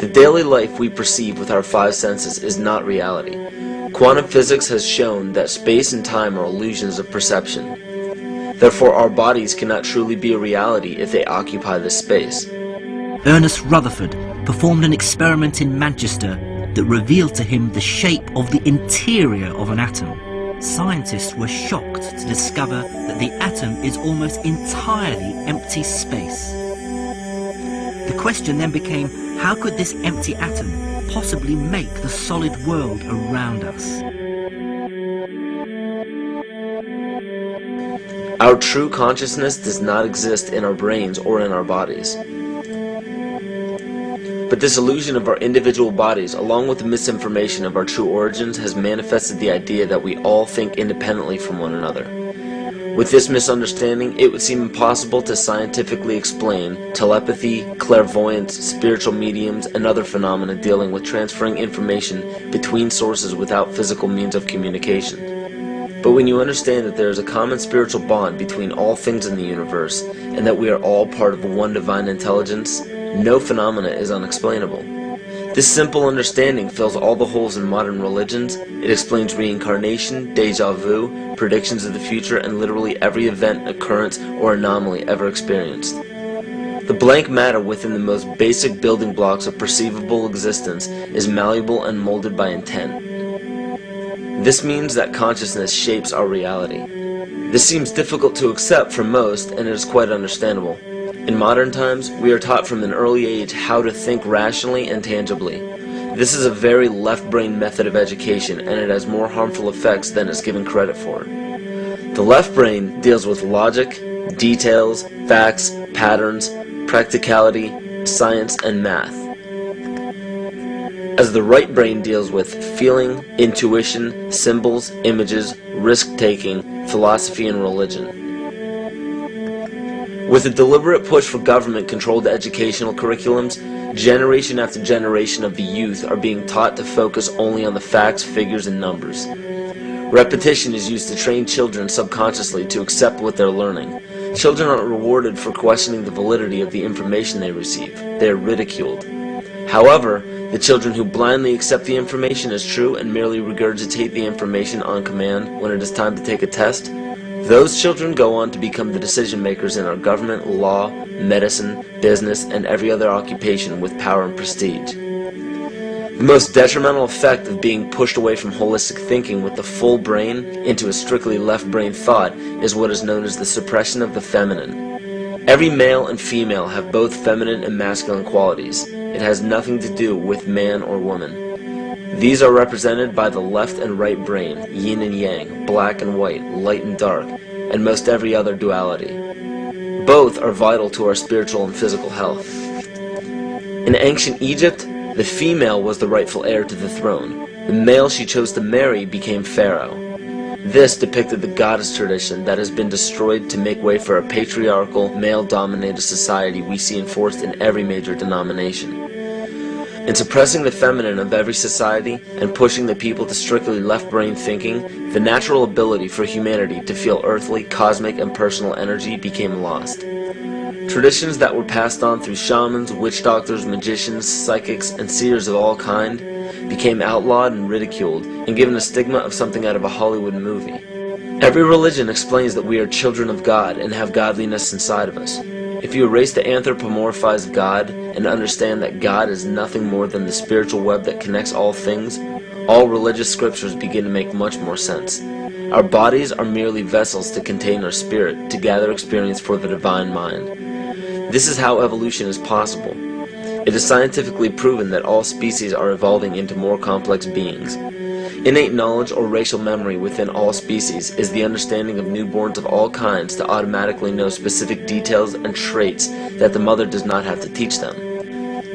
The daily life we perceive with our five senses is not reality. Quantum physics has shown that space and time are illusions of perception. Therefore, our bodies cannot truly be a reality if they occupy this space. Ernest Rutherford performed an experiment in Manchester that revealed to him the shape of the interior of an atom. Scientists were shocked to discover that the atom is almost entirely empty space. The question then became, how could this empty atom possibly make the solid world around us? Our true consciousness does not exist in our brains or in our bodies. But this illusion of our individual bodies, along with the misinformation of our true origins, has manifested the idea that we all think independently from one another. With this misunderstanding, it would seem impossible to scientifically explain telepathy, clairvoyance, spiritual mediums, and other phenomena dealing with transferring information between sources without physical means of communication. But when you understand that there is a common spiritual bond between all things in the universe, and that we are all part of one divine intelligence, no phenomena is unexplainable. This simple understanding fills all the holes in modern religions. It explains reincarnation, déjà vu, predictions of the future, and literally every event, occurrence, or anomaly ever experienced. The blank matter within the most basic building blocks of perceivable existence is malleable and molded by intent. This means that consciousness shapes our reality. This seems difficult to accept for most, and it is quite understandable. In modern times, we are taught from an early age how to think rationally and tangibly. This is a very left-brain method of education, and it has more harmful effects than is given credit for. The left brain deals with logic, details, facts, patterns, practicality, science, and math, as the right brain deals with feeling, intuition, symbols, images, risk-taking, philosophy, and religion. With a deliberate push for government-controlled educational curriculums, generation after generation of the youth are being taught to focus only on the facts, figures, and numbers. Repetition is used to train children subconsciously to accept what they're learning. Children aren't rewarded for questioning the validity of the information they receive. They are ridiculed. However, the children who blindly accept the information as true and merely regurgitate the information on command when it is time to take a test, those children go on to become the decision makers in our government, law, medicine, business, and every other occupation with power and prestige. The most detrimental effect of being pushed away from holistic thinking with the full brain into a strictly left brain thought is what is known as the suppression of the feminine. Every male and female have both feminine and masculine qualities. It has nothing to do with man or woman. These are represented by the left and right brain, yin and yang, black and white, light and dark, and most every other duality. Both are vital to our spiritual and physical health. In ancient Egypt, the female was the rightful heir to the throne. The male she chose to marry became pharaoh. This depicted the goddess tradition that has been destroyed to make way for a patriarchal, male-dominated society we see enforced in every major denomination. In suppressing the feminine of every society and pushing the people to strictly left-brain thinking, the natural ability for humanity to feel earthly, cosmic, and personal energy became lost. Traditions that were passed on through shamans, witch doctors, magicians, psychics, and seers of all kind became outlawed and ridiculed and given a stigma of something out of a Hollywood movie. Every religion explains that we are children of God and have godliness inside of us. If you erase the anthropomorphized God and understand that God is nothing more than the spiritual web that connects all things, all religious scriptures begin to make much more sense. Our bodies are merely vessels to contain our spirit, to gather experience for the divine mind. This is how evolution is possible. It is scientifically proven that all species are evolving into more complex beings. Innate knowledge or racial memory within all species is the understanding of newborns of all kinds to automatically know specific details and traits that the mother does not have to teach them.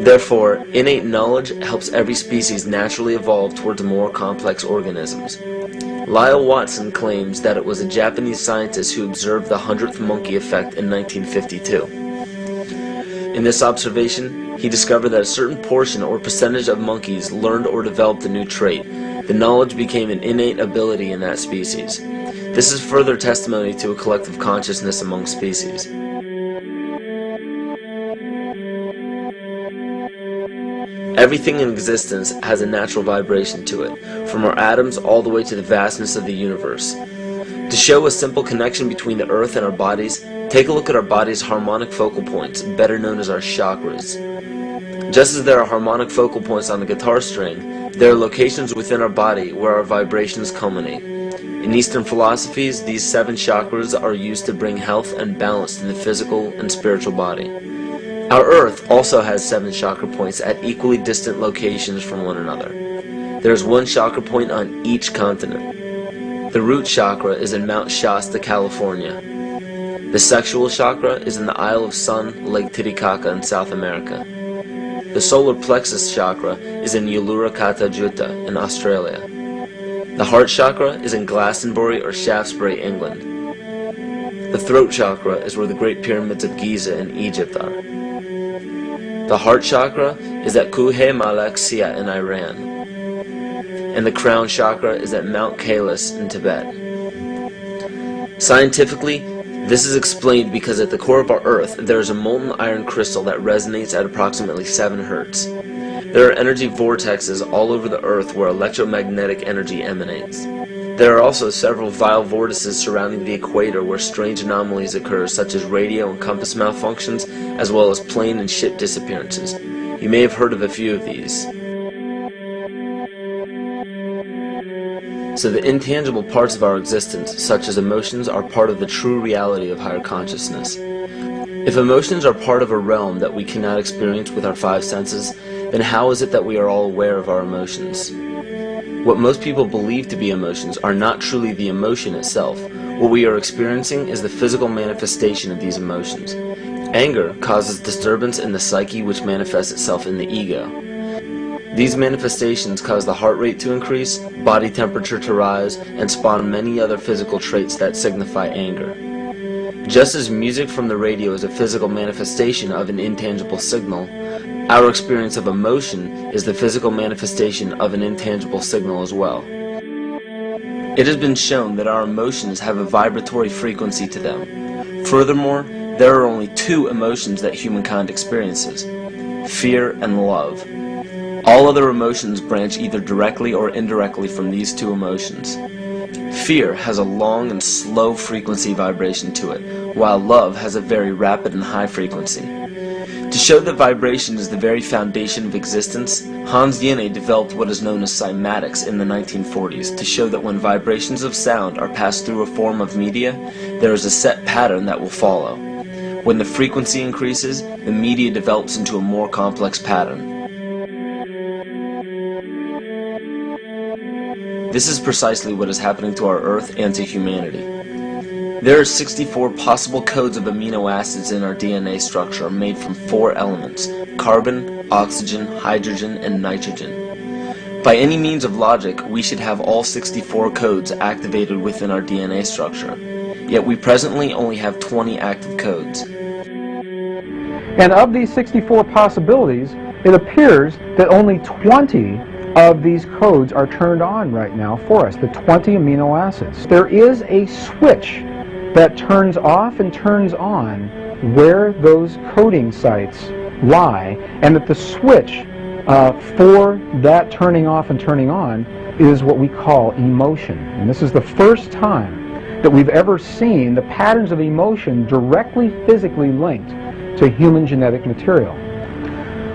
Therefore, innate knowledge helps every species naturally evolve towards more complex organisms. Lyle Watson claims that it was a Japanese scientist who observed the 100th monkey effect in 1952. In this observation, he discovered that a certain portion or percentage of monkeys learned or developed a new trait. The knowledge became an innate ability in that species. This is further testimony to a collective consciousness among species. Everything in existence has a natural vibration to it, from our atoms all the way to the vastness of the universe. To show a simple connection between the earth and our bodies, take a look at our body's harmonic focal points, better known as our chakras. Just as there are harmonic focal points on the guitar string, there are locations within our body where our vibrations culminate. In Eastern philosophies, these 7 chakras are used to bring health and balance to the physical and spiritual body. Our Earth also has 7 chakra points at equally distant locations from one another. There is 1 chakra point on each continent. The root chakra is in Mount Shasta, California. The sexual chakra is in the Isle of Sun, Lake Titicaca in South America. The solar plexus chakra is in Uluru Kata Juta in Australia. The heart chakra is in Glastonbury or Shaftesbury, England. The throat chakra is where the Great Pyramids of Giza in Egypt are. The heart chakra is at Kuhe Malak Sia in Iran. And the crown chakra is at Mount Kailas in Tibet. Scientifically, this is explained because at the core of our Earth there is a molten iron crystal that resonates at approximately 7 Hertz. There are energy vortexes all over the Earth where electromagnetic energy emanates. There are also several vile vortices surrounding the equator where strange anomalies occur, such as radio and compass malfunctions, as well as plane and ship disappearances. You may have heard of a few of these. So the intangible parts of our existence, such as emotions, are part of the true reality of higher consciousness. If emotions are part of a realm that we cannot experience with our 5 senses, then how is it that we are all aware of our emotions? What most people believe to be emotions are not truly the emotion itself. What we are experiencing is the physical manifestation of these emotions. Anger causes disturbance in the psyche, which manifests itself in the ego. These manifestations cause the heart rate to increase, body temperature to rise, and spawn many other physical traits that signify anger. Just as music from the radio is a physical manifestation of an intangible signal, our experience of emotion is the physical manifestation of an intangible signal as well. It has been shown that our emotions have a vibratory frequency to them. Furthermore, there are only 2 emotions that humankind experiences: fear and love. All other emotions branch either directly or indirectly from these 2 emotions. Fear has a long and slow frequency vibration to it, while love has a very rapid and high frequency. To show that vibration is the very foundation of existence, Hans Jenne developed what is known as cymatics in the 1940s to show that when vibrations of sound are passed through a form of media, there is a set pattern that will follow. When the frequency increases, the media develops into a more complex pattern. This is precisely what is happening to our Earth and to humanity. There are 64 possible codes of amino acids in our DNA structure made from 4 elements: carbon, oxygen, hydrogen, and nitrogen. By any means of logic, we should have all 64 codes activated within our DNA structure. Yet we presently only have 20 active codes. And of these 64 possibilities, it appears that only 20 of these codes are turned on right now for us, the 20 amino acids. There is a switch that turns off and turns on where those coding sites lie, and that the switch for that turning off and turning on is what we call emotion. And this is the first time that we've ever seen the patterns of emotion directly physically linked to human genetic material.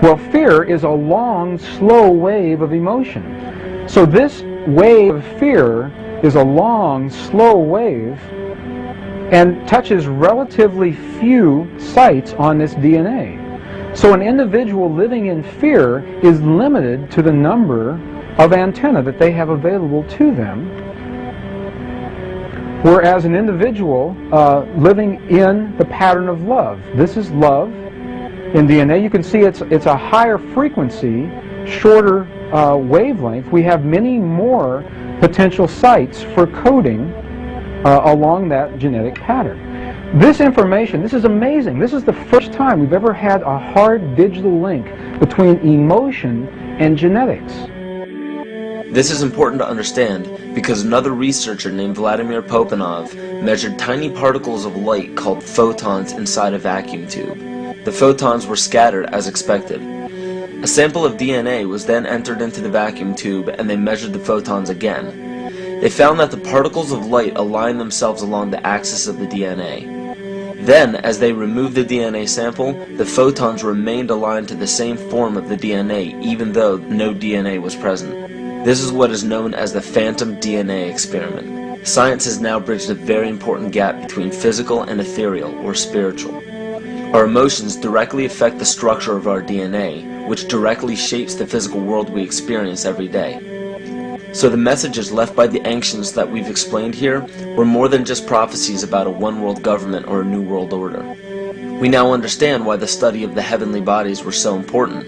Well, fear is a long, slow wave of emotion. So this wave of fear is a long, slow wave and touches relatively few sites on this DNA. So an individual living in fear is limited to the number of antennae that they have available to them, whereas an individual living in the pattern of love, this is love in DNA, you can see it's a higher frequency, shorter wavelength. We have many more potential sites for coding along that genetic pattern. This information, this is amazing. This is the first time we've ever had a hard digital link between emotion and genetics. This is important to understand because another researcher named Vladimir Popanov measured tiny particles of light called photons inside a vacuum tube. The photons were scattered as expected. A sample of DNA was then entered into the vacuum tube and they measured the photons again. They found that the particles of light aligned themselves along the axis of the DNA. Then, as they removed the DNA sample, the photons remained aligned to the same form of the DNA even though no DNA was present. This is what is known as the phantom DNA experiment. Science has now bridged a very important gap between physical and ethereal, or spiritual. Our emotions directly affect the structure of our DNA, which directly shapes the physical world we experience every day. So the messages left by the ancients that we've explained here were more than just prophecies about a one-world government or a new world order. We now understand why the study of the heavenly bodies were so important.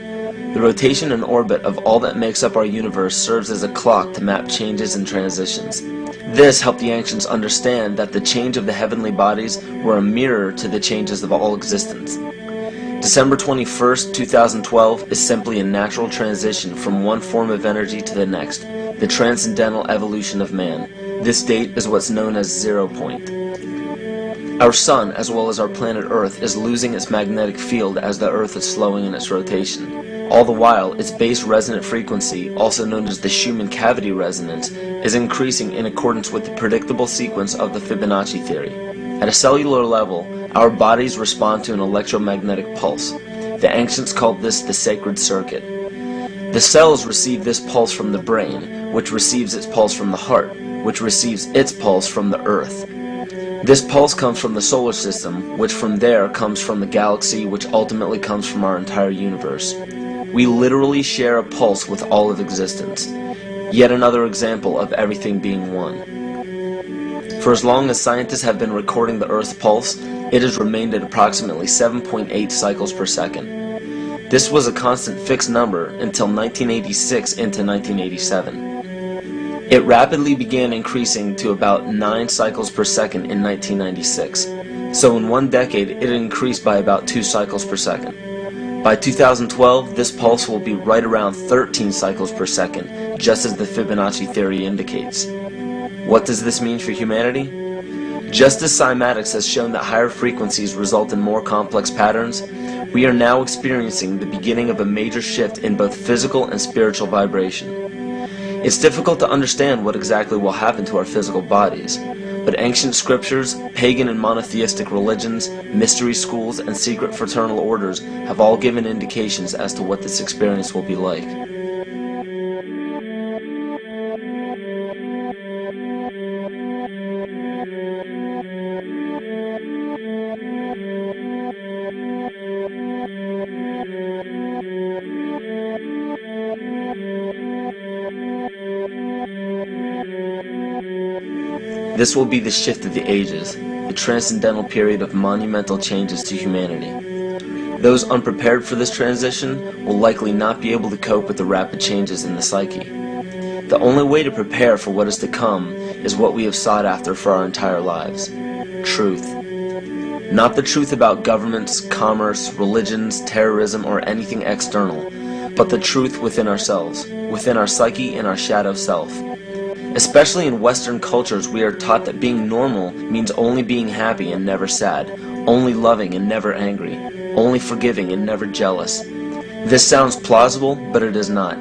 The rotation and orbit of all that makes up our universe serves as a clock to map changes and transitions. This helped the ancients understand that the change of the heavenly bodies were a mirror to the changes of all existence. December 21st, 2012 is simply a natural transition from one form of energy to the next, the transcendental evolution of man. This date is what's known as 0 point. Our sun, as well as our planet Earth, is losing its magnetic field as the Earth is slowing in its rotation. All the while, its base resonant frequency, also known as the Schumann cavity resonance, is increasing in accordance with the predictable sequence of the Fibonacci theory. At a cellular level, our bodies respond to an electromagnetic pulse. The ancients called this the sacred circuit. The cells receive this pulse from the brain, which receives its pulse from the heart, which receives its pulse from the earth. This pulse comes from the solar system, which from there comes from the galaxy, which ultimately comes from our entire universe. We literally share a pulse with all of existence. Yet another example of everything being one. For as long as scientists have been recording the Earth's pulse, it has remained at approximately 7.8 cycles per second. This was a constant fixed number until 1986 into 1987. It rapidly began increasing to about 9 cycles per second in 1996. So in one decade, it increased by about 2 cycles per second. By 2012, this pulse will be right around 13 cycles per second, just as the Fibonacci theory indicates. What does this mean for humanity? Just as cymatics has shown that higher frequencies result in more complex patterns, we are now experiencing the beginning of a major shift in both physical and spiritual vibration. It's difficult to understand what exactly will happen to our physical bodies, but ancient scriptures, pagan and monotheistic religions, mystery schools, and secret fraternal orders have all given indications as to what this experience will be like. This will be the shift of the ages, the transcendental period of monumental changes to humanity. Those unprepared for this transition will likely not be able to cope with the rapid changes in the psyche. The only way to prepare for what is to come is what we have sought after for our entire lives: truth. Not the truth about governments, commerce, religions, terrorism, or anything external, but the truth within ourselves, within our psyche and our shadow self. Especially in Western cultures, we are taught that being normal means only being happy and never sad, only loving and never angry, only forgiving and never jealous. This sounds plausible, but it is not.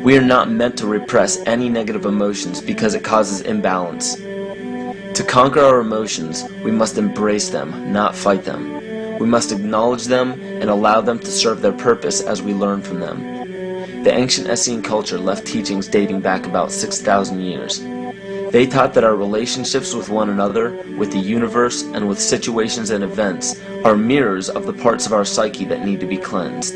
We are not meant to repress any negative emotions because it causes imbalance. To conquer our emotions, we must embrace them, not fight them. We must acknowledge them and allow them to serve their purpose as we learn from them. The ancient Essene culture left teachings dating back about 6,000 years. They taught that our relationships with one another, with the universe, and with situations and events are mirrors of the parts of our psyche that need to be cleansed.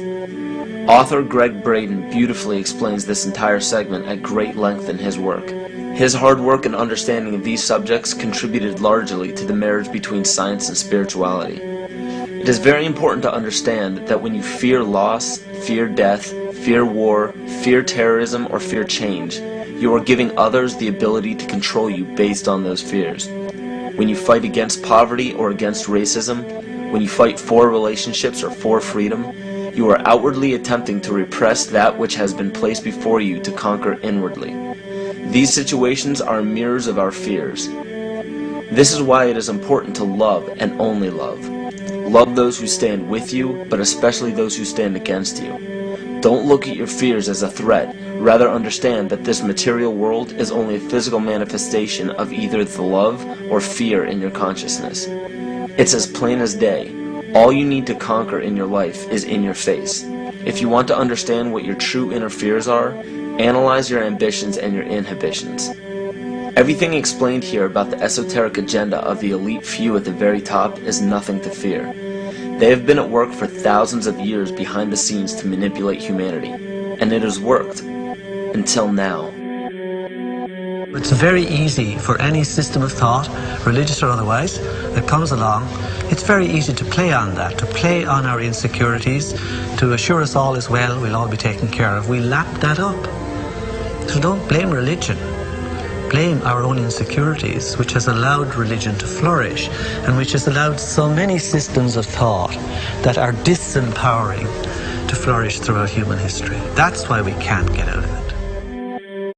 Author Greg Braden beautifully explains this entire segment at great length in his work. His hard work and understanding of these subjects contributed largely to the marriage between science and spirituality. It is very important to understand that when you fear loss, fear death, fear war, fear terrorism, or fear change, you are giving others the ability to control you based on those fears. When you fight against poverty or against racism, when you fight for relationships or for freedom, you are outwardly attempting to repress that which has been placed before you to conquer inwardly. These situations are mirrors of our fears. This is why it is important to love and only love. Love those who stand with you, but especially those who stand against you. Don't look at your fears as a threat. Rather understand that this material world is only a physical manifestation of either the love or fear in your consciousness. It's as plain as day. All you need to conquer in your life is in your face. If you want to understand what your true inner fears are, analyze your ambitions and your inhibitions. Everything explained here about the esoteric agenda of the elite few at the very top is nothing to fear. They have been at work for thousands of years behind the scenes to manipulate humanity, and it has worked. Until now. It's very easy for any system of thought, religious or otherwise, that comes along. It's very easy to play on that, to play on our insecurities, to assure us all is well, we'll all be taken care of. We lap that up. So don't blame religion. Blame our own insecurities, which has allowed religion to flourish, and which has allowed so many systems of thought that are disempowering to flourish throughout human history. That's why we can't get out of